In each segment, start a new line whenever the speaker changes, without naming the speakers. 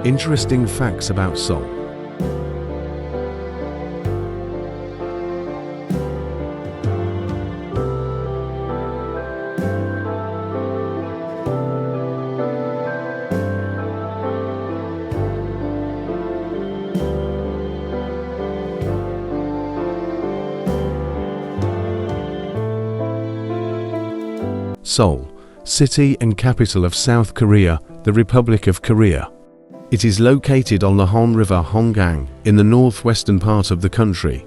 Interesting facts about Seoul. Seoul, city and capital of South Korea, the Republic of Korea. It is located on the Han River Honggang in the northwestern part of the country,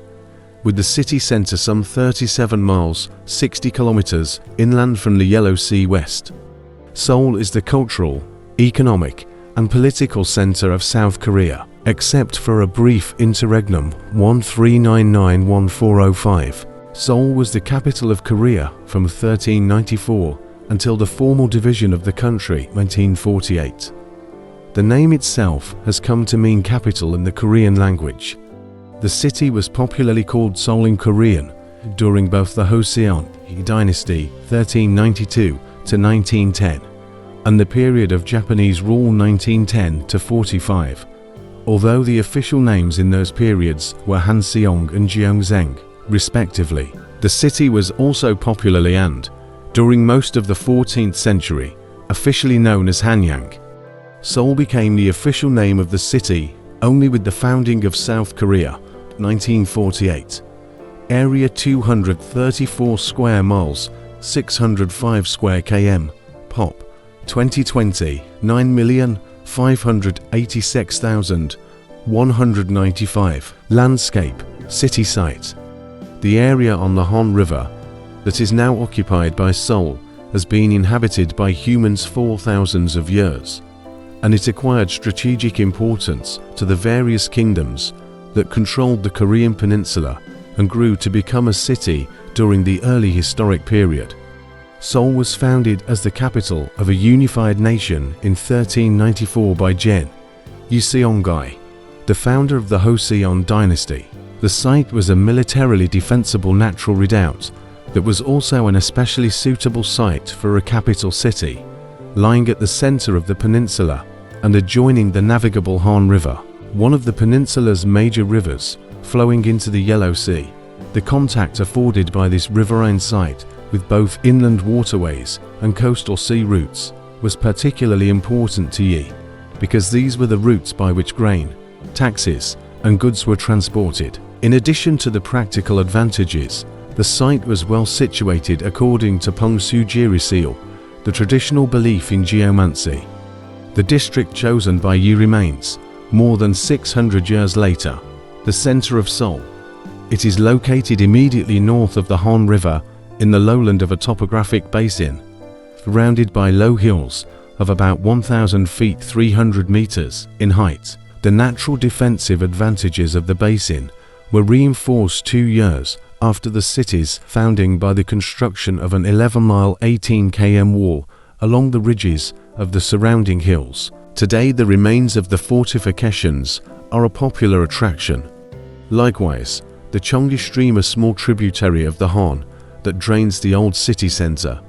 with the city center some 37 miles, 60 kilometers inland from the Yellow Sea west. Seoul is the cultural, economic, and political center of South Korea, except for a brief interregnum 1399-1405. Seoul was the capital of Korea from 1394 until the formal division of the country 1948. The name itself has come to mean capital in the Korean language. The city was popularly called Seoul in Korean during both the Joseon dynasty 1392 to 1910 and the period of Japanese rule 1910 to 45, although the official names in those periods were Hanseong and Gyeongsaeng, respectively. The city was also popularly and, during most of the 14th century, officially known as Hanyang. Seoul became the official name of the city only with the founding of South Korea, 1948. Area 234 square miles, 605 square km, Pop, 2020, 9,586,195. Landscape, city site. The area on the Han River that is now occupied by Seoul has been inhabited by humans for thousands of years, and it acquired strategic importance to the various kingdoms that controlled the Korean peninsula and grew to become a city during the early historic period. Seoul was founded as the capital of a unified nation in 1394 by Gen Useongai, the founder of the Joseon dynasty. The site was a militarily defensible natural redoubt that was also an especially suitable site for a capital city, lying at the center of the peninsula and adjoining the navigable Han River, one of the peninsula's major rivers, flowing into the Yellow Sea. The contact afforded by this riverine site with both inland waterways and coastal sea routes was particularly important to Yi, because these were the routes by which grain, taxes, and goods were transported. In addition to the practical advantages, the site was well situated according to Pungsujiri Seal, the traditional belief in geomancy. The district chosen by Yi remains, more than 600 years later, the center of Seoul. It is located immediately north of the Han River in the lowland of a topographic basin, surrounded by low hills of about 1,000 feet 300 meters in height. The natural defensive advantages of the basin were reinforced 2 years after the city's founding by the construction of an 11-mile 18 km wall along the ridges of the surrounding hills. Today the remains of the fortifications are a popular attraction. Likewise, the Cheonggi stream, a small tributary of the Han that drains the old city center,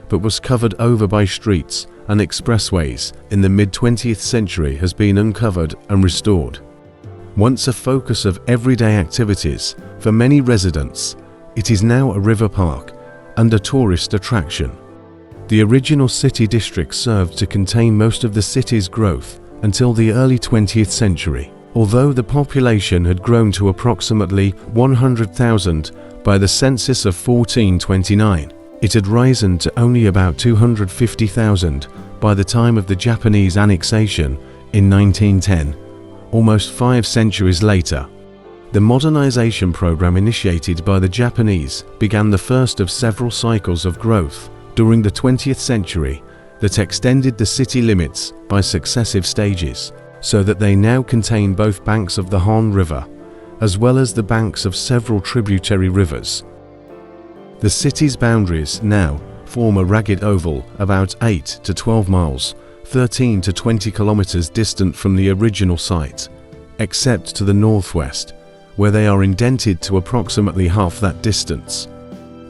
but was covered over by streets and expressways in the mid-20th century, has been uncovered and restored. Once a focus of everyday activities for many residents, it is now a river park and a tourist attraction. The original city district served to contain most of the city's growth until the early 20th century. Although the population had grown to approximately 100,000 by the census of 1429, it had risen to only about 250,000 by the time of the Japanese annexation in 1910, almost 5 centuries later. The modernization program initiated by the Japanese began the first of several cycles of growth during the 20th century that extended the city limits by successive stages, so that they now contain both banks of the Han River, as well as the banks of several tributary rivers. The city's boundaries now form a ragged oval about 8 to 12 miles, 13 to 20 kilometers distant from the original site, except to the northwest, where they are indented to approximately half that distance.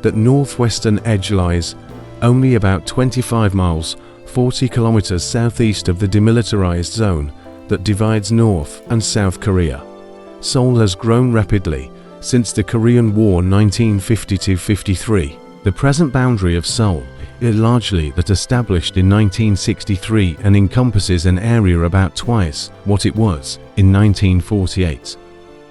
That northwestern edge lies only about 25 miles, 40 kilometers southeast of the demilitarized zone that divides North and South Korea. Seoul has grown rapidly since the Korean War 1950–53. The present boundary of Seoul is largely that established in 1963 and encompasses an area about twice what it was in 1948.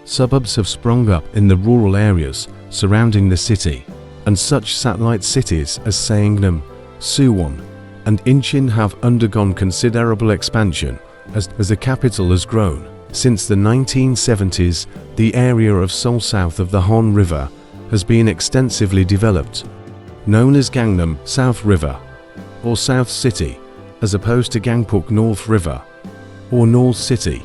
Suburbs have sprung up in the rural areas surrounding the city, and such satellite cities as Seongnam, Suwon, and Incheon have undergone considerable expansion as the capital has grown. Since the 1970s, the area of Seoul south of the Han River has been extensively developed, known as Gangnam South River or South City, as opposed to Gangpuk North River or North City.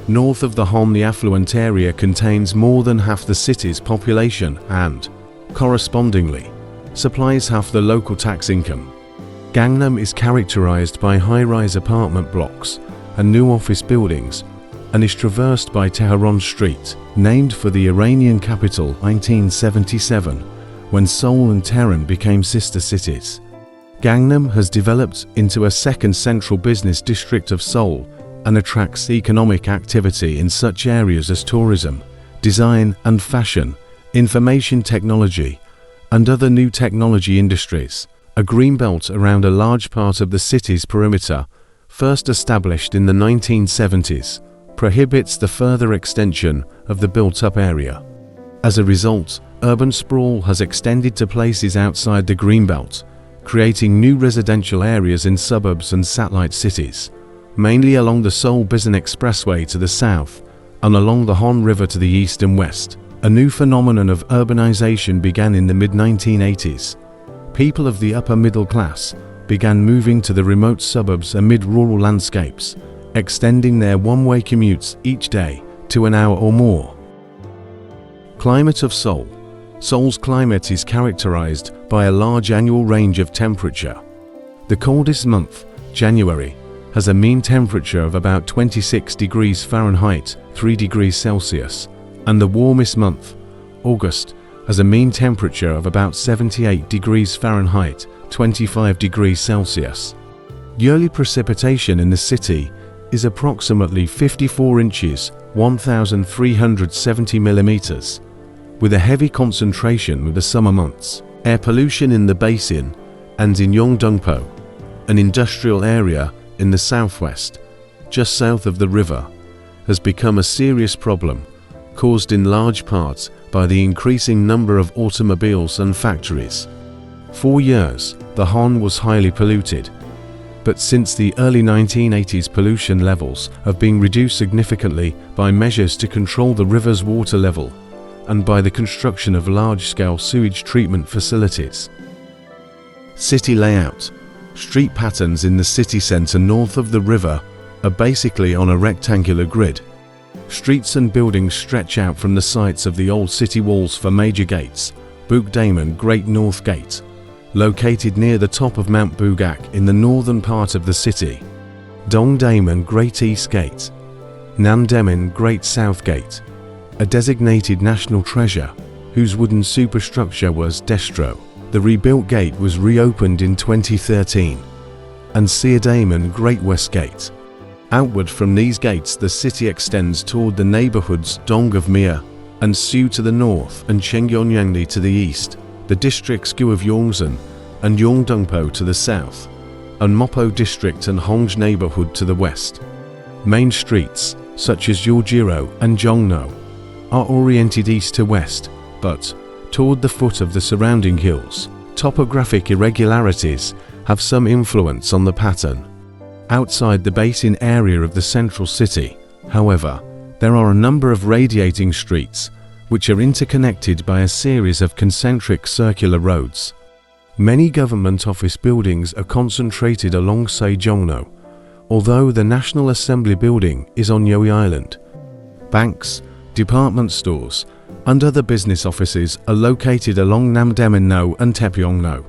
North of the Han, the affluent area contains more than half the city's population and, correspondingly, supplies half the local tax income. Gangnam is characterized by high-rise apartment blocks and new office buildings, and is traversed by Tehran Street, named for the Iranian capital 1977, when Seoul and Tehran became sister cities. Gangnam has developed into a second central business district of Seoul and attracts economic activity in such areas as tourism, design and fashion, information technology, and other new technology industries. A greenbelt around a large part of the city's perimeter, first established in the 1970s, prohibits the further extension of the built-up area. As a result, urban sprawl has extended to places outside the greenbelt, creating new residential areas in suburbs and satellite cities, mainly along the Seoul-Busan Expressway to the south and along the Han River to the east and west. A new phenomenon of urbanization began in the mid-1980s. People of the upper middle class began moving to the remote suburbs amid rural landscapes, extending their one-way commutes each day to an hour or more. Climate of Seoul. Seoul's climate is characterized by a large annual range of temperature. The coldest month, January, has a mean temperature of about 26 degrees Fahrenheit, 3 degrees Celsius, and the warmest month, August, has a mean temperature of about 78 degrees Fahrenheit, 25 degrees Celsius. Yearly precipitation in the city is approximately 54 inches, 1,370 millimeters, with a heavy concentration with the summer months. Air pollution in the basin and in Yeongdongpo, an industrial area in the southwest, just south of the river, has become a serious problem, caused in large part by the increasing number of automobiles and factories. For years, the Han was highly polluted, but since the early 1980s pollution levels have been reduced significantly by measures to control the river's water level and by the construction of large-scale sewage treatment facilities. City layout. Street patterns in the city centre north of the river are basically on a rectangular grid. Streets and buildings stretch out from the sites of the old city walls for major gates: Bukdaemun Great North Gate, located near the top of Mount Bugak in the northern part of the city; Dongdaemun Great East Gate; Namdaemun Great South Gate, a designated national treasure whose wooden superstructure was Destro. The rebuilt gate was reopened in 2013, and Seodaemun Great West Gate. Outward from these gates, the city extends toward the neighborhoods Dong of Mia and Su to the north and Cheongyangli to the east, the districts Gu of Yongsan and Yeongdongpo to the south, and Mopo District and Hongj neighborhood to the west. Main streets, such as Yeoljiro and Jongno, are oriented east to west, but toward the foot of the surrounding hills. Topographic irregularities have some influence on the pattern. Outside the basin area of the central city, however, there are a number of radiating streets which are interconnected by a series of concentric circular roads. Many government office buildings are concentrated along Sejongno, although the National Assembly building is on Yeoi Island. Banks, department stores, and other business offices are located along Namdaemun-no and Taepyeong-no.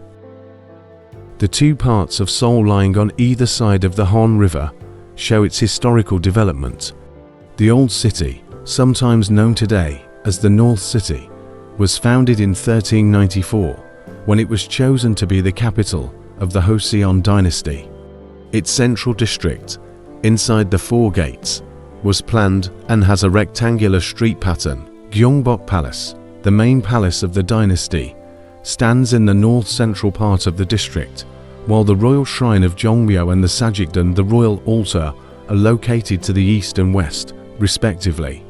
The two parts of Seoul lying on either side of the Han River show its historical development. The Old City, sometimes known today as the North City, was founded in 1394 when it was chosen to be the capital of the Joseon dynasty. Its central district, inside the four gates, was planned and has a rectangular street pattern. Gyeongbok Palace, the main palace of the dynasty, stands in the north-central part of the district, while the royal shrine of Jeongmyo and the Sajikdan, the royal altar, are located to the east and west, respectively.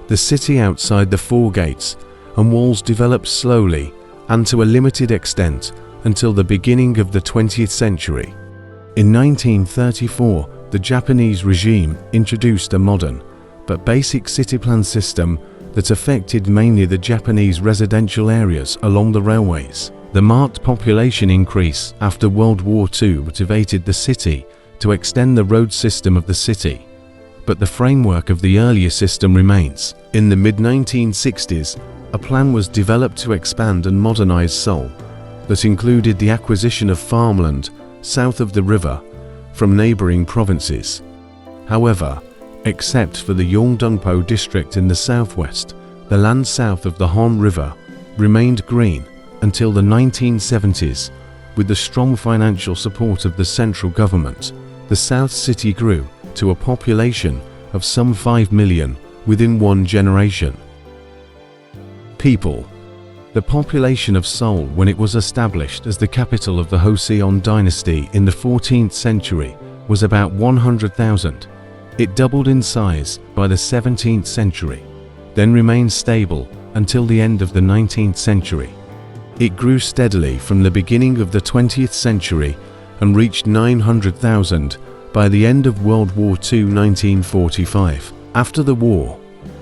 The city outside the four gates and walls developed slowly and to a limited extent until the beginning of the 20th century. In 1934, the Japanese regime introduced a modern but basic city plan system that affected mainly the Japanese residential areas along the railways. The marked population increase after World War II motivated the city to extend the road system of the city, but the framework of the earlier system remains. In the mid-1960s, a plan was developed to expand and modernize Seoul that included the acquisition of farmland south of the river from neighboring provinces. However, except for the Yeongdeungpo district in the southwest, the land south of the Han River remained green until the 1970s. With the strong financial support of the central government, the South City grew to a population of some 5 million within one generation. People. The population of Seoul when it was established as the capital of the Joseon dynasty in the 14th century was about 100,000. It doubled in size by the 17th century, then remained stable until the end of the 19th century. It grew steadily from the beginning of the 20th century and reached 900,000 by the end of World War II 1945. After the war,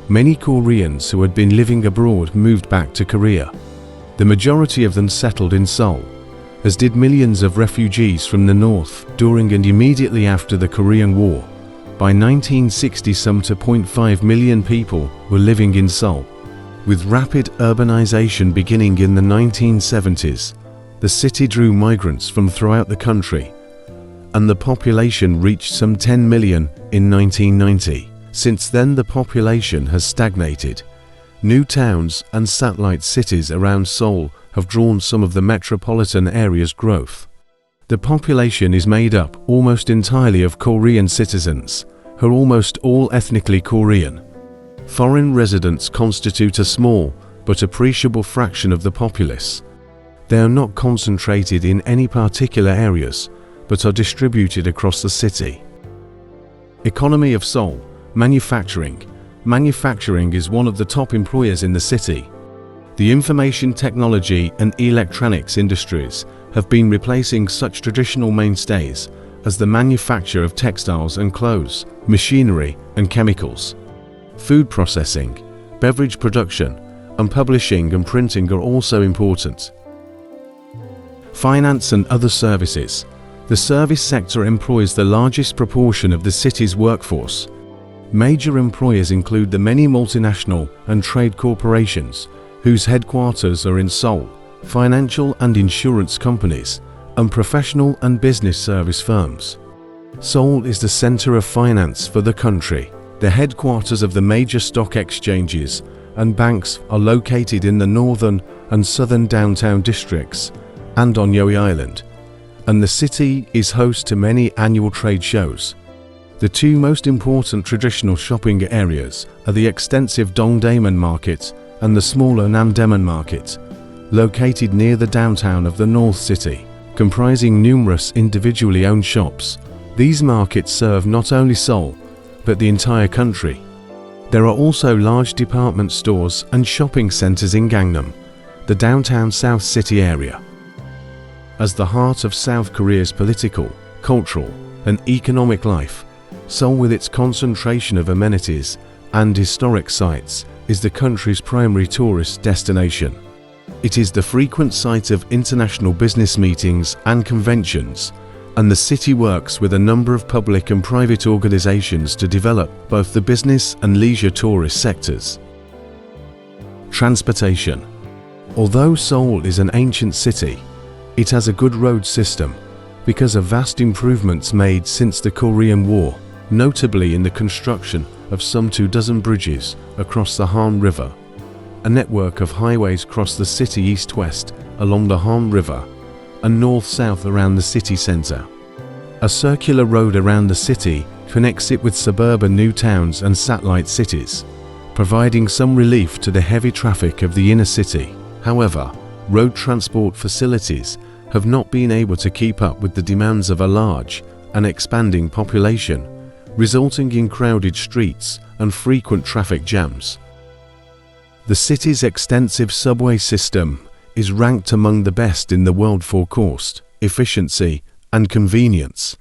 many Koreans who had been living abroad moved back to Korea. The majority of them settled in Seoul, as did millions of refugees from the north during and immediately after the Korean War. By 1960, some 2.5 million people were living in Seoul. With rapid urbanization beginning in the 1970s, the city drew migrants from throughout the country, and the population reached some 10 million in 1990. Since then, the population has stagnated. New towns and satellite cities around Seoul have drawn some of the metropolitan area's growth. The population is made up almost entirely of Korean citizens, who are almost all ethnically Korean. Foreign residents constitute a small but appreciable fraction of the populace. They are not concentrated in any particular areas, but are distributed across the city. Economy of Seoul. Manufacturing. Manufacturing is one of the top employers in the city. The information technology and electronics industries have been replacing such traditional mainstays as the manufacture of textiles and clothes, machinery and chemicals. Food processing, beverage production, and publishing and printing are also important. Finance and other services. The service sector employs the largest proportion of the city's workforce. Major employers include the many multinational and trade corporations whose headquarters are in Seoul, financial and insurance companies, and professional and business service firms. Seoul is the center of finance for the country. The headquarters of the major stock exchanges and banks are located in the northern and southern downtown districts and on Yeoi Island, and the city is host to many annual trade shows. The two most important traditional shopping areas are the extensive Dongdaemun Market and the smaller Namdaemun Market, located near the downtown of the North City, comprising numerous individually owned shops. These markets serve not only Seoul, but the entire country. There are also large department stores and shopping centers in Gangnam, the downtown South City area. As the heart of South Korea's political, cultural, and economic life, Seoul, with its concentration of amenities and historic sites, is the country's primary tourist destination. It is the frequent site of international business meetings and conventions, and the city works with a number of public and private organizations to develop both the business and leisure tourist sectors. Transportation. Although Seoul is an ancient city, it has a good road system because of vast improvements made since the Korean War, notably in the construction of some 24 bridges across the Han River. A network of highways cross the city east-west along the Han River and north-south around the city center. A circular road around the city connects it with suburban new towns and satellite cities, providing some relief to the heavy traffic of the inner city. However, road transport facilities have not been able to keep up with the demands of a large and expanding population, resulting in crowded streets and frequent traffic jams. The city's extensive subway system is ranked among the best in the world for cost, efficiency, and convenience.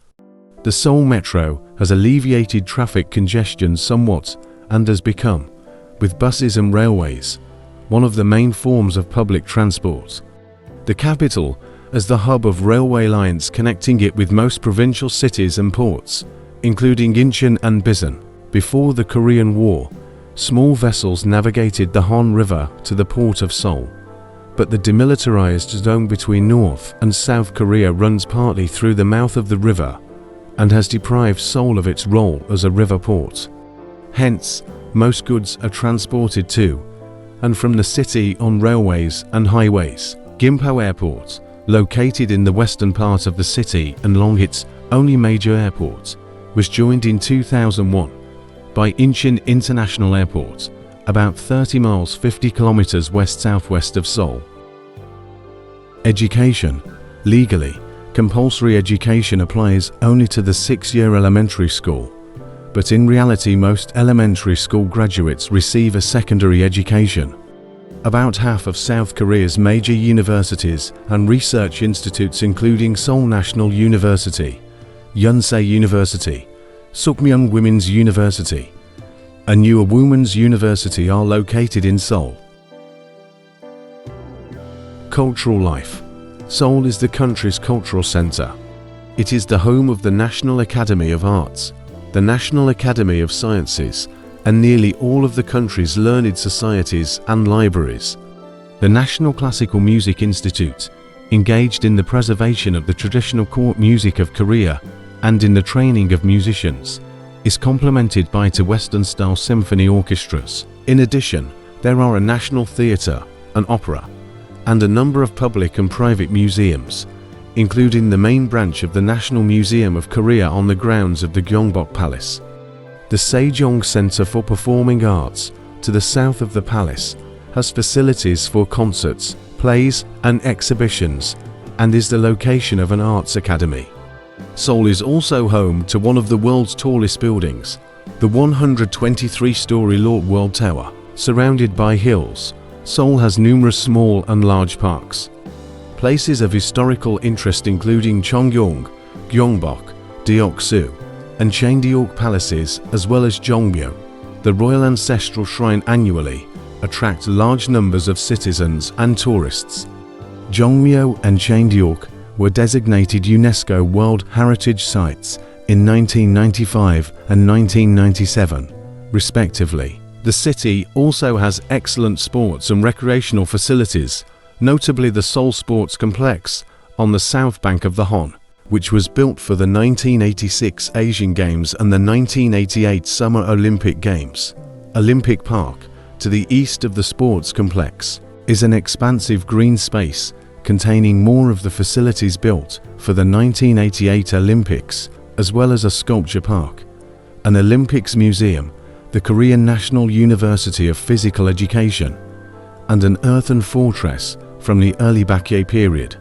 The Seoul Metro has alleviated traffic congestion somewhat and has become, with buses and railways, one of the main forms of public transport. The capital as the hub of railway lines connecting it with most provincial cities and ports, including Incheon and Bisan. Before the Korean War, small vessels navigated the Han River to the port of Seoul, but the demilitarized zone between North and South Korea runs partly through the mouth of the river and has deprived Seoul of its role as a river port. Hence, most goods are transported to and from the city on railways and highways. Gimpo Airport, located in the western part of the city and along its only major airport, was joined in 2001 by Incheon International Airport, about 30 miles 50 kilometers west-southwest of Seoul. Education. Legally, compulsory education applies only to the 6-year elementary school, but in reality most elementary school graduates receive a secondary education. About half of South Korea's major universities and research institutes including Seoul National University, Yonsei University, Sukmyung Women's University, and Newer Women's University are located in Seoul. Cultural life. Seoul is the country's cultural center. It is the home of the National Academy of Arts, the National Academy of Sciences, and nearly all of the country's learned societies and libraries. The National Classical Music Institute, engaged in the preservation of the traditional court music of Korea and in the training of musicians, is complemented by two Western-style symphony orchestras. In addition, there are a national theatre, an opera, and a number of public and private museums, including the main branch of the National Museum of Korea on the grounds of the Gyeongbok Palace. The Sejong Center for Performing Arts, to the south of the palace, has facilities for concerts, plays, and exhibitions, and is the location of an arts academy. Seoul is also home to one of the world's tallest buildings, the 123-story Lord World Tower. Surrounded by hills, Seoul has numerous small and large parks. Places of historical interest including Cheonggyeong, Gyeongbok, Deoksu, and Cheondeok palaces, as well as Jongmyo, the royal ancestral shrine, annually attract large numbers of citizens and tourists. Jongmyo and Cheondeok were designated UNESCO World Heritage Sites in 1995 and 1997, respectively. The city also has excellent sports and recreational facilities, notably the Seoul Sports Complex on the south bank of the Han, which was built for the 1986 Asian Games and the 1988 Summer Olympic Games. Olympic Park, to the east of the sports complex, is an expansive green space containing more of the facilities built for the 1988 Olympics, as well as a sculpture park, an Olympics museum, the Korean National University of Physical Education, and an earthen fortress from the early Baekje period.